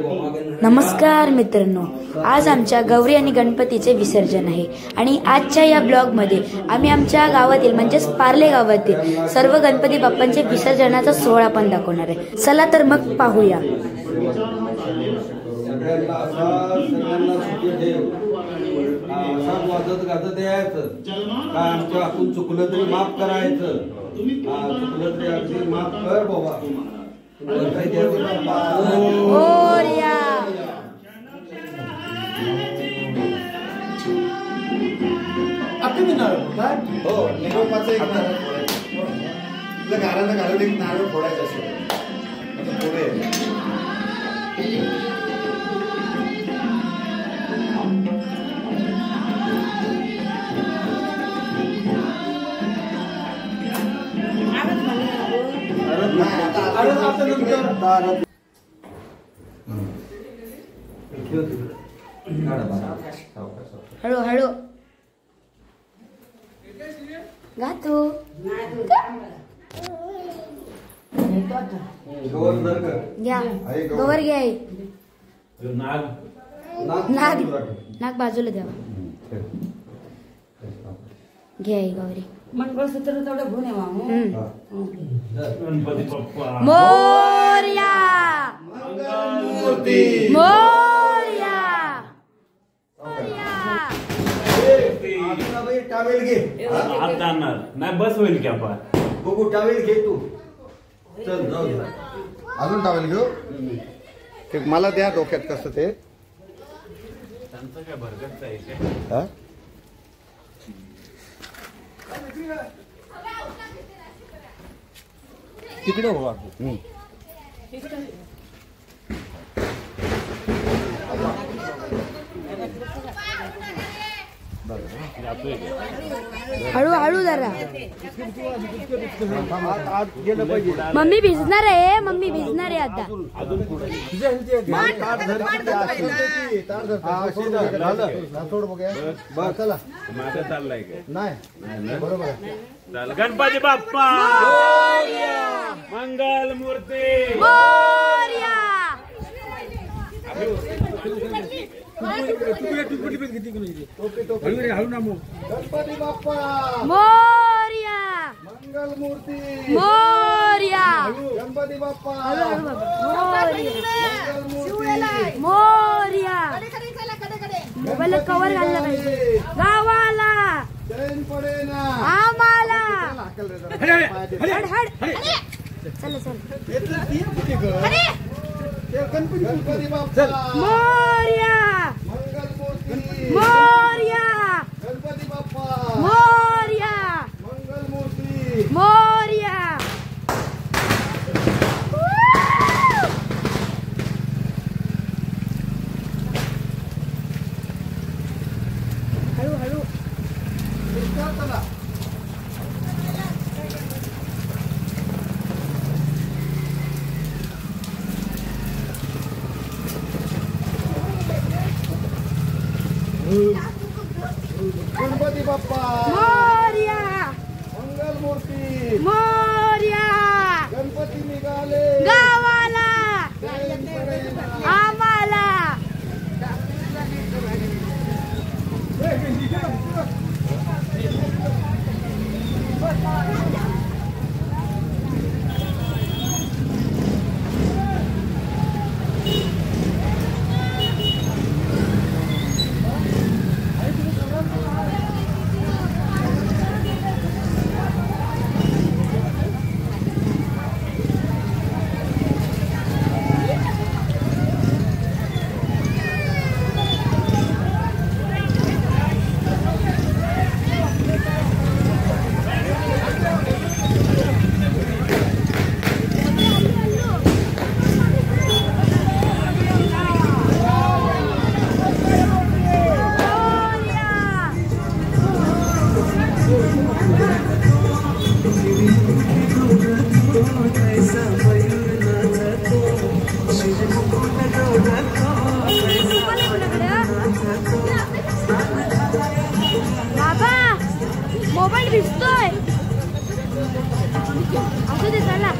नमस्कार मित्रांनो, आज आमच्या गौरी आणि गणपतीचे विसर्जन आहे आणि आजच्या या ब्लॉगमध्ये आम्ही आमच्या गावातील म्हणजेच पार्ले गावातील सर्व गणपती बाप्पांचे विसर्जनाचा सोहळा पण दाखवणार आहे. चला तर मग पाहूया. आपण चुकलं तरी माफ करायचं, चुकलं तरी अगदी माफ कर बाबा. मोरया हो, निरोपाचं एक नारळ तुला घराला घालून एक नारळ फोडायचं असं पुढे हळू हळू गातो घ्या गवर घ्या. नाग नाग बाजूला द्यावा. घ्या गौरी. मंगळसूत्र तेवढं घेऊन येवा. गणपती बाप्पा मोरया मंगलमूर्ती मोरया. टावेल घे. आता नाही बस होईल की आपण बघू. टावेल घे तू. चल जाऊ दे. अजून टावेल घेऊ. ते मला द्या डोक्यात कसं ते त्यांचं काय भरगतच आहे. तिकडे हो. हळू हळू जरा. आज गेलं पाहिजे. मम्मी भिजणार आहे. मम्मी भिजणार आहे आता. चला माझं चाललंय काय नाही बरोबर आहे. चाल. गणपती बाप्पा मंगल मूर्ती मोरया गणपती बाप्पा मोरया मंगलमूर्ती मोरया. गणपती बाप्पा मोरया. मोबाईल कवर घालला पाहिजे. गावाला चैन पडे ना आम्हाला. गणपती चल चल. बाप्पा मोरया मंगलमूर्ती मोरया गणपती बाप्पा मोरया मंगलमूर्ती मोरया. हळू हळू. चला गणपती बाप्पा मोरया मंगलमूर्ती मोरया. गणपती निघाले गावाला चैन पडे ना. आम्हाला. मोबाईल भिजतोय असू दे चला.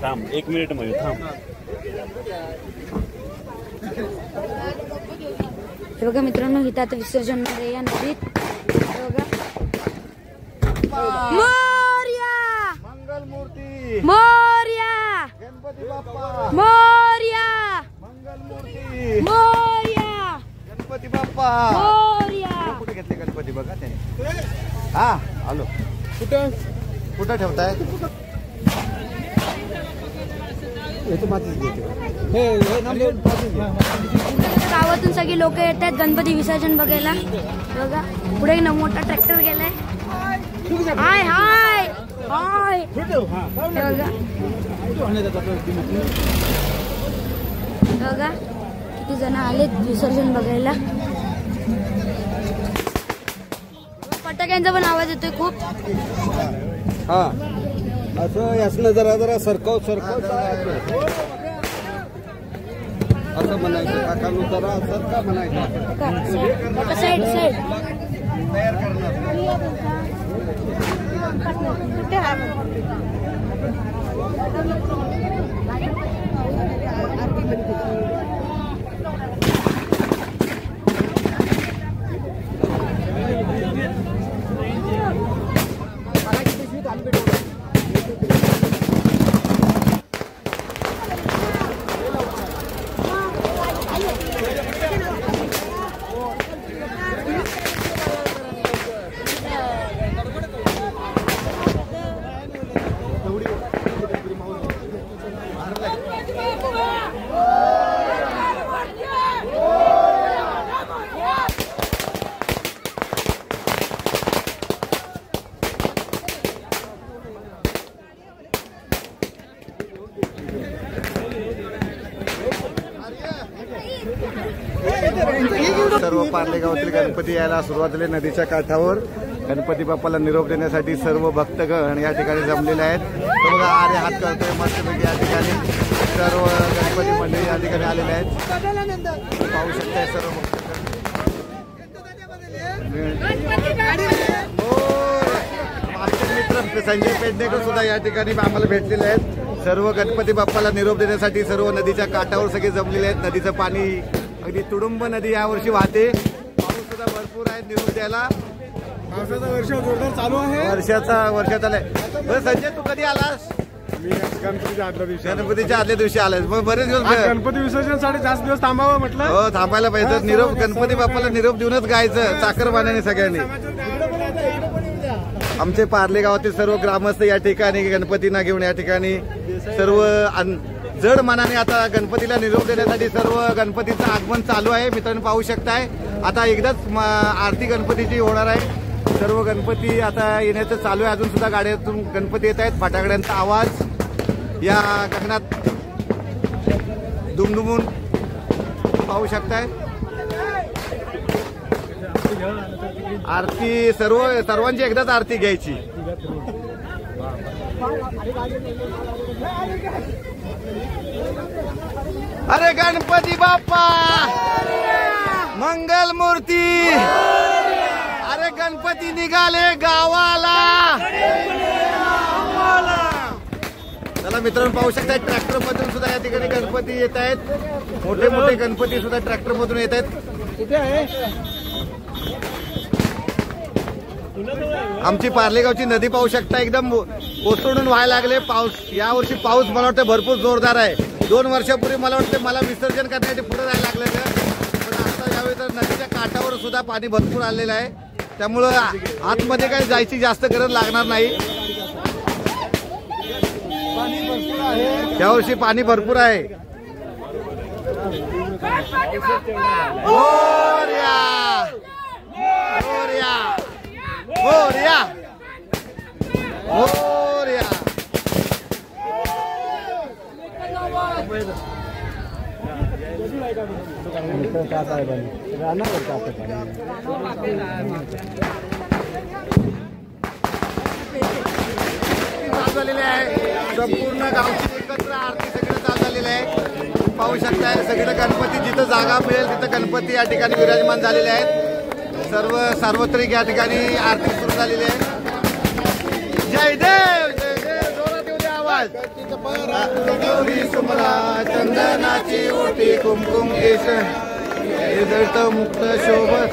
थांब 1 मिनिट मध्ये थांब. हे बघा मित्रांनो, इथं आता विसर्जन मध्ये या नदीत बघा मोरया मंगलमूर्ती मोरया गणपती बाप्पा मोरया मंगलमूर्ती मोरया गणपती बाप्पा. मोरया. कुठे घेतले गणपती बघा त्याने. हा आलो. कुठं ठेवताय? गावातून सगळी लोक येत आहेत गणपती विसर्जन बघायला. बघा पुढे ना मोठा ट्रॅक्टर गेलाय. हाय हाय हाय. बघा बघा किती जण आलेत विसर्जन बघायला. फटाक्यांचा पण आवाज येतोय खूप. हा असं यासनं जरा जरा सरकव असं म्हणायचं. काकांनो जरा सरका म्हणायचं. Side side. सर्व पार्ले गावातील गणपती यायला सुरुवात झाली. नदीच्या काठावर गणपती बाप्पाला निरोप देण्यासाठी सर्व भक्तगण या ठिकाणी जमलेले आहेत. तर बघा आरे हात करतोय मस्तपैकी या ठिकाणी सर्व गणपती मंडळी या ठिकाणी आलेले आहेत. पाहू शकताय सर्व मित्र संजय पेडणेकर सुद्धा या ठिकाणी आम्हाला भेटलेले आहेत. सर्व गणपती बाप्पाला निरोप देण्यासाठी सर्व नदीच्या काठावर सगळे जमलेले आहेत. नदीचं पाणी अगदी तुडुंब नदी यावर्षी वाहते. पाऊस सुद्धा भरपूर आहे निरोप द्यायला. पावसाचा वर्ष जोरदार चालू आहे. वर्षात आलाय. बरं संजय तू कधी आलास? गणपतीच्या आदल्या दिवशी आलास. मग बरेच दिवस गणपती विसर्जनसाठी जास्त दिवस थांबावं म्हटलं. हो थांबायला पाहिजे. निरोप गणपती बाप्पाला निरोप देऊनच गायचं चाकरमान्याने सगळ्यांनी. आमचे पार्ले गावातील सर्व ग्रामस्थ या ठिकाणी गणपतींना घेऊन या ठिकाणी सर्व जड मनाने आता गणपतीला निरोप देण्यासाठी सर्व गणपतीचं आगमन चालू आहे. मित्रांनो पाहू शकताय आता एकदाच आरती गणपतीची होणार आहे. सर्व गणपती आता येण्याचं चालू आहे. अजून सुद्धा गाड्यातून गणपती येत आहेत. फटाकड्यांचा आवाज या गगनात दुमदुमून पाहू शकताय. आरती सर्वांची एकदाच आरती घ्यायची. अरे गणपती बाप्पा मंगल मूर्ती. अरे गणपती निघाले गावाला. चला मित्रांनो पाहू शकताय ट्रॅक्टर मधून सुद्धा या ठिकाणी गणपती येत आहेत. मोठे मोठे गणपती सुद्धा ट्रॅक्टर मधून येत आहेत. कुठे आहे? आमची पार्लेगावची नदी पाहू शकता एकदम ओसंडून व्हायला लागले. पाऊस यावर्षी पाऊस मला वाटतं भरपूर जोरदार आहे. 2 वर्षापूर्वी मला वाटतं मला विसर्जन करण्यासाठी पुढे जायला लागलेलं. पण आता यावेळी तर नदीच्या काठावर सुद्धा पाणी भरपूर आलेलं आहे. त्यामुळं आतमध्ये काही जायची जास्त गरज लागणार नाही. यावर्षी पाणी भरपूर आहे. मोरया मोरया मोरया मोरया. झालेले आहे. संपूर्ण गावची एकत्र आरती सगळं चालू झालेलं आहे. पाहू शकताय सगळं गणपती जिथं जागा मिळेल तिथं गणपती या ठिकाणी विराजमान झालेले आहेत. सर्व सार्वत्रिक या ठिकाणी आरती सुरू झालेली आहे. जय देव. गौरी सुमला चंदनाची ओटी कुमकुम केश जळत मुक्त शोभत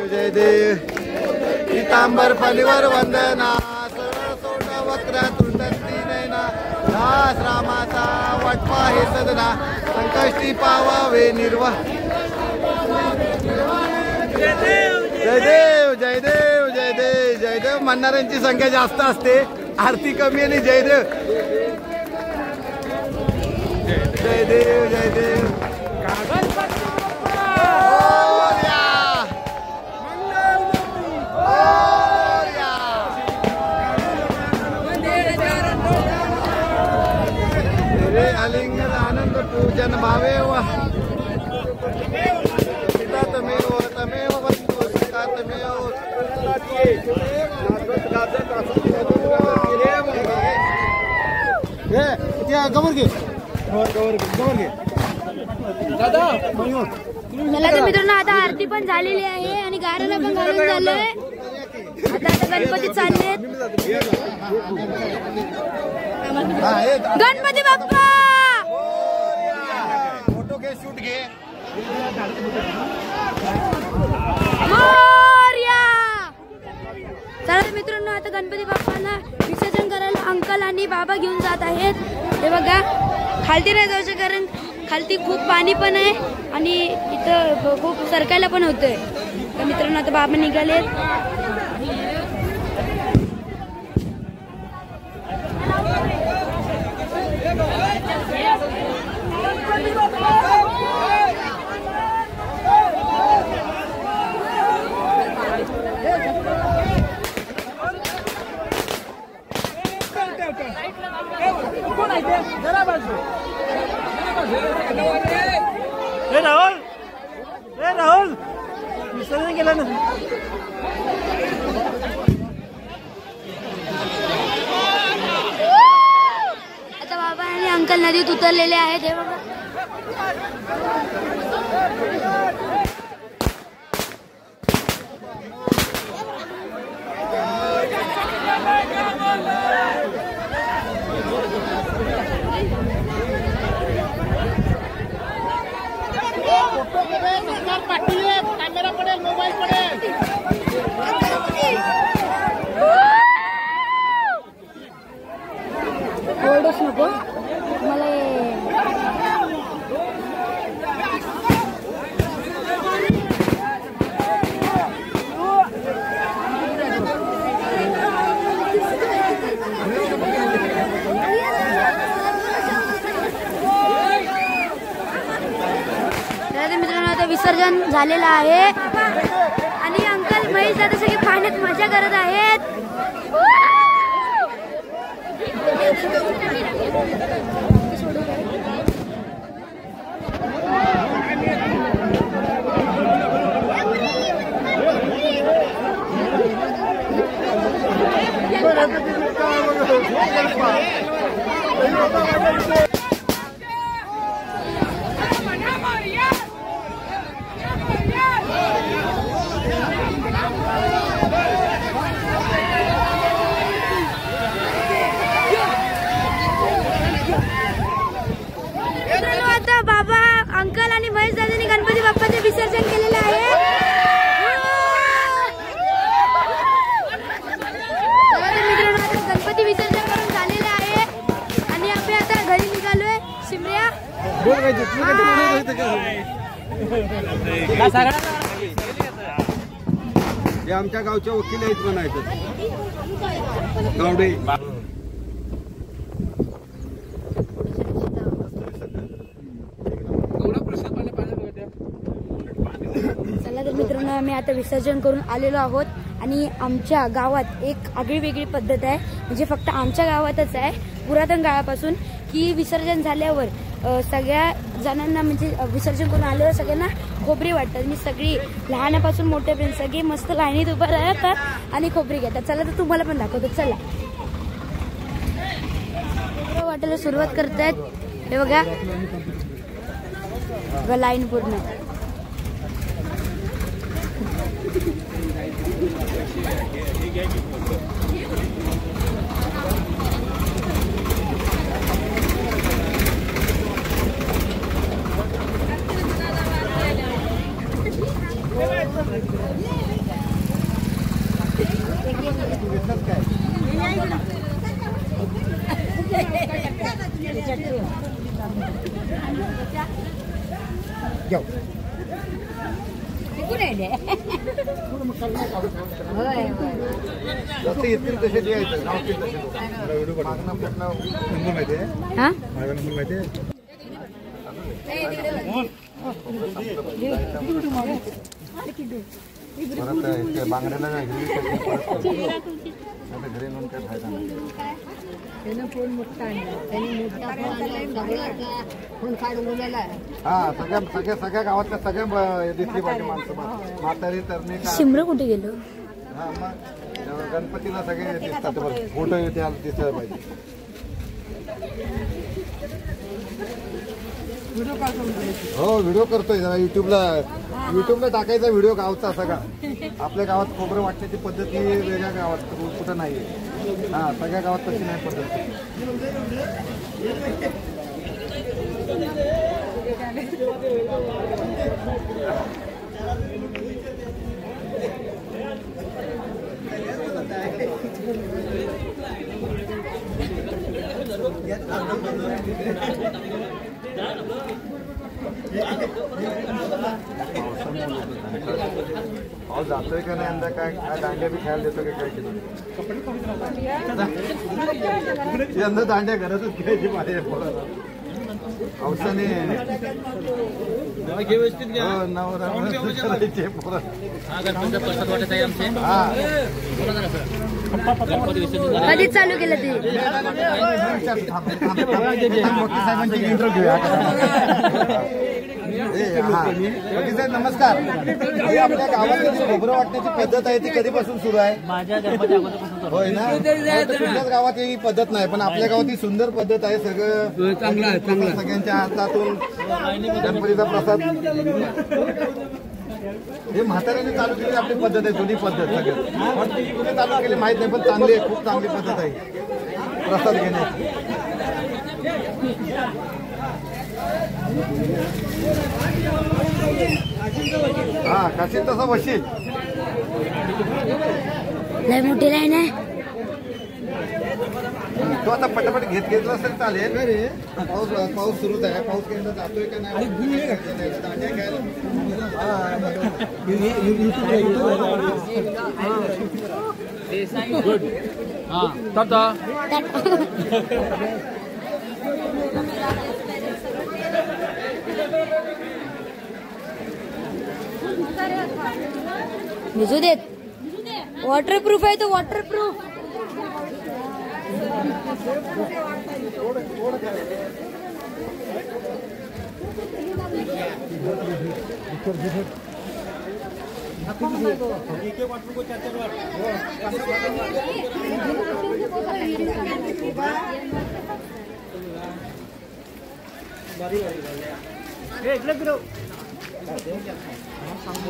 जय देव पितांबर फलीवर वंदना सरळ सोट वक्र तुंडती नैना दास रामाचा वटवा हे सदना संकष्टी पावावे निर्वा जय देव जय देव जय देव जय देव म्हणणाऱ्यांची संख्या जास्त असते आरती कमी आणि जय देव जय देव जय देव आलिंगन आनंद पूजन भावे तमेव तमेव वस्तु तमेव गवर घे चला तर मित्रांनो आता आरती पण झालेली आहे आणि गाराला पण घालून झालंय आता गणपती चाललेत गणपती बाप्पा फोटो घे शूट घे मोरया चला तर मित्रांनो आता गणपती बाप्पाला विसर्जन करायला अंकल आणि बाबा घेऊन जात आहेत हे बघा खालती नाही जाऊ शकत कारण खालती खूप पाणी पण आहे आणि इथं खूप सरकायला पण होतंय तर मित्रांनो आता बाबा निघालेत राहुल विसर्जन केलं ना आता बाबा आणि अंकल नदीत उतरलेले आहेत हे बघा कॅमेरा पडेल मोबाईल पडेल एवढंच नको मला मित्रांनो आता विसर्जन झालेलं आहे आणि अंकल महेश दादा सगळे पाण्यात मजा करत आहेत आता बाबा अंकल आणि महेश दादांनी गणपती बाप्पाचे विसर्जन केलेलं आहे गणपती विसर्जन करून झालेलं आहे आणि आम्ही आता घरी निघालोय शिमऱ्या हे आमच्या गावच्या वकील आहेत म्हणायचं गावडे चला तर मित्रांनो आम्ही आता विसर्जन करून आलेलो आहोत आणि आमच्या गावात एक आगळी वेगळी पद्धत आहे म्हणजे फक्त आमच्या गावातच आहे पुरातन काळापासून की विसर्जन झाल्यावर सगळ्या जणांना म्हणजे विसर्जन करून आल्यावर सगळ्यांना खोबरी वाटतात आणि सगळी लहानापासून मोठ्यापर्यंत सगळी मस्त लाईनीत उभं राहतात आणि खोबरी घेतात चला तर तुम्हाला पण दाखवतो चला वाटायला सुरुवात करतायत हे बघा लाईन पूर्ण जसे येतील तसे द्यायचं माहिती बांगड्याला घरी म्हणून काय फायदा नाही. हा सगळ्या गावातल्या सगळ्या दिसली पाहिजे माणसं म्हातारी तरणी शिमरं कुठे गेलो. हा मग गणपतीला सगळे दिसतात फोटो त्याला दिसायला पाहिजे. हो व्हिडिओ करतोय जरा युट्यूबला टाकायचा व्हिडिओ गावचा सगळा. आपल्या गावात खोबरं वाटण्याची पद्धत ही वेगळ्या गावात कुठं नाहीये. हा सगळ्या गावात तशी नाही पद्धत. पाऊस जातोय का नाही यंदा काय दांड्या बी खेळायला देतो काय केलं यंदा दांड्या घरातच खेळायची पाहिजे पावसाने कधीच चालू केलं ते. साहेबांची इंटरव्ह्यू साहेब नमस्कार. ही आपल्या गावात खोबरं वाटण्याची पद्धत आहे ती कधीपासून सुरू आहे. माझ्या गणपती होय ना. कुठल्याच गावात ही पद्धत नाही पण आपल्या गावात ही सुंदर पद्धत आहे. सगळं चांगलं सगळ्यांच्या हातातून गणपतीचा प्रसाद हे म्हाताऱ्याने चालू केली आपली पद्धत आहे. जुनी पद्धत सगळं पण ती कुठे चालू केली माहित नाही पण चांगली आहे. खूप चांगली पद्धत आहे प्रसाद घेण्याची. हा काशील तसा बशील. लय मोठी लाईन आहे. तो आता पटापट घेतला असेल चालेल. पाऊस सुरूच आहे. पाऊस केंद्र जातोय का नाही. भिजू देत. वॉटरप्रूफ आहे तो वॉटरप्रूफ.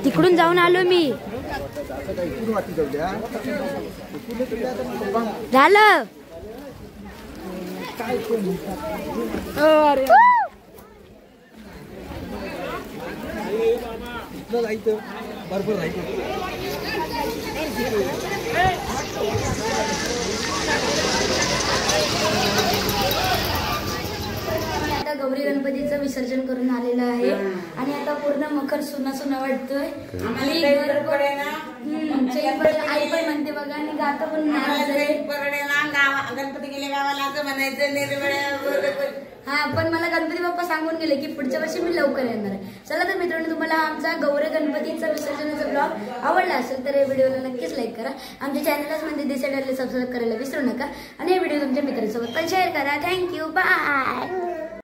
तिकडून जाऊन आलो मी. झालं. बरोबर राहायचं. आता गौरी गणपतीचं विसर्जन करून आलेलं आहे आणि आता पूर्ण मखर सुना सुना वाटतोय. आई पण म्हणते बघा आणि गाता पण गणपती गेले गावाला असं म्हणायचं. हा पण मला गणपती बाप्पा सांगून गेले की पुढच्या वर्षी मी लवकर येणार आहे. चला तर मित्रांनो तुम्हाला आमचा गौरी गणपतीचा विसर्जनाचा ब्लॉग आवडला असेल तर या व्हिडिओला नक्कीच लाईक करा. आमच्या चॅनलच म्हणजे दिसायला सबस्क्राईब करायला विसरू नका आणि हे व्हिडिओ तुमच्या मित्रांसोबत पण शेअर करा. थँक्यू. बाय.